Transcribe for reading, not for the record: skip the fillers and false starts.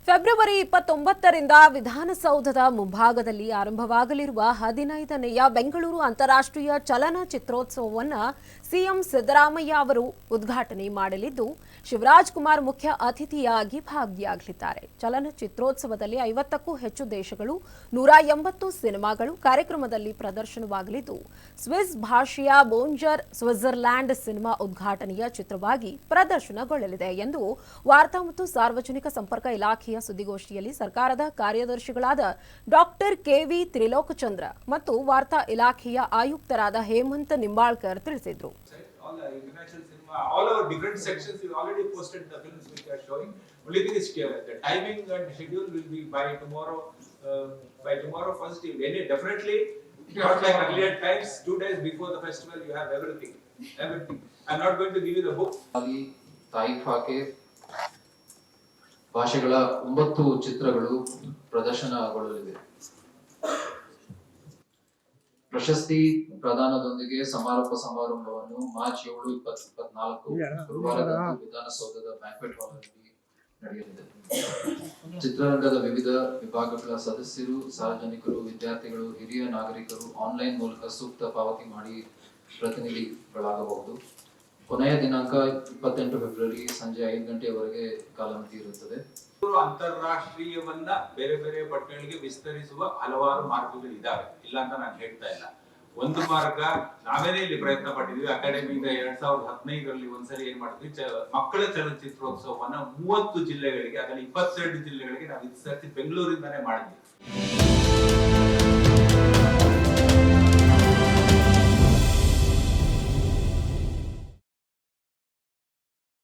February 29ರಿಂದ ವಿಧಾನಸೌಧದ ಮುಂಭಾಗದಲ್ಲಿ ಆರಂಭವಾಗಲಿರುವ 15ನೇಯ ಬೆಂಗಳೂರು ಅಂತಾರಾಷ್ಟ್ರೀಯ ಚಲನಚಿತ್ರೋತ್ಸವವನ್ನು ಸಿಎಂ ಸಿದ್ದರಾಮಯ್ಯ ಅವರು ಉದ್ಘಾಟನೆ ಮಾಡಲಿದ್ದು ಶಿವರಾಜ್ ಕುಮಾರ್ ಮುಖ್ಯ ಅತಿಥಿಯಾಗಿ ಭಾಗಿಯಾಗಲಿದ್ದಾರೆ. ಚಲನಚಿತ್ರೋತ್ಸವದಲ್ಲಿ 50ಕ್ಕೂ ಹೆಚ್ಚು ದೇಶಗಳು 180 ಸಿನಿಮಾಗಳು ಕಾರ್ಯಕ್ರಮದಲ್ಲಿ ಪ್ರದರ್ಶನವಾಗಲಿದ್ದು ಸ್ವಿಸ್ ಭಾಷೆಯ ಬೋಂಜರ್ ಸ್ವಿಟ್ಜರ್ಲ್ಯಾಂಡ್ ಸಿನಿಮಾ ಉದ್ಘಾಟನೆಯ ಚಿತ್ರವಾಗಿ ಪ್ರದರ್ಶನಗೊಳ್ಳಲಿದೆ ಎಂದು ವಾರ್ತಾ ಮತ್ತು ಸಾರ್ವಜನಿಕ ಸಂಪರ್ಕ ಇಲಾಖೆಯ ಸುದ್ದಿಗೋಷ್ಠಿಯಲ್ಲಿ ಸರ್ಕಾರದ ಕಾರ್ಯದರ್ಶಿಗಳಾದ ಡಾಕ್ಟರ್ ಕೆವಿ ತ್ರಿಲೋಕಚಂದ್ರ ಮತ್ತು ವಾರ್ತಾ ಇಲಾಖೆಯ ಆಯುಕ್ತರಾದ ಹೇಮಂತ್ ನಿಂಬಾಳ್ಕರ್ ತಿಳಿಸಿದರು. All our different sections we already posted the films which are showing. Only thing is the timing and schedule will be by tomorrow first evening. Definitely not like earlier times, 2 days before the festival you have everything. I'm not going to give you the book. ತಾಯಿಫಾಕೆ ಭಾಷೆಗಳ 9 ಚಿತ್ರಗಳು ಪ್ರದರ್ಶನಗೊಳ್ಳಲಿವೆ. ಪ್ರಶಸ್ತಿ ಪ್ರದಾನದೊಂದಿಗೆ ಸಮಾರೋಪ ಸಮಾರಂಭವನ್ನು March 7, 2024 ಗುರುವಾರದಂದು ವಿಧಾನಸೌಧದ banquet ಹಾಲ್ನಲ್ಲಿ ನಡೆಯಲಿದೆ. ಚಿತ್ರರಂಗದ ವಿವಿಧ ವಿಭಾಗಗಳ ಸದಸ್ಯರು, ಸಾರ್ವಜನಿಕರು, ವಿದ್ಯಾರ್ಥಿಗಳು, ಹಿರಿಯ ನಾಗರಿಕರು ಆನ್ಲೈನ್ ಮೂಲಕ ಸೂಕ್ತ ಪಾವತಿ ಮಾಡಿ ಪ್ರತಿನಿಧಿಗಳಾಗಬಹುದು. ಕೊನೆಯ ದಿನಾಂಕ 28 ಫೆಬ್ರವರಿ ಸಂಜೆ 5 ಗಂಟೆಯವರೆಗೆ ಕಾಲಮಿತಿ ಇರುತ್ತದೆ. ಅಂತಾರಾಷ್ಟ್ರೀಯವನ್ನ ಬೇರೆ ಬೇರೆ ಪಟ್ಟಣಗಳಿಗೆ ವಿಸ್ತರಿಸುವ ಹಲವಾರು ಮಾರ್ಗಗಳಿದ್ದಾವೆ, ಇಲ್ಲ ಅಂತ ನಾನು ಹೇಳ್ತಾ ಇಲ್ಲ. ಒಂದು ಮಾರ್ಗ ನಾವೇನೇ ಇಲ್ಲಿ ಪ್ರಯತ್ನ ಪಟ್ಟಿದ್ವಿ. ಅಕಾಡೆಮಿಯಿಂದ 2015ರಲ್ಲಿ ಒಂದ್ಸರಿ ಏನ್ ಮಾಡಿದ್ವಿ, ಮಕ್ಕಳ ಚಲನಚಿತ್ರೋತ್ಸವವನ್ನ 30 ಜಿಲ್ಲೆಗಳಿಗೆ, ಅದರಲ್ಲಿ 22 ಜಿಲ್ಲೆಗಳಿಗೆ ನಾವು ವಿಸ್ತರಿಸಿ ಬೆಂಗಳೂರಿಂದಾನೇ ಮಾಡಿದ್ವಿ.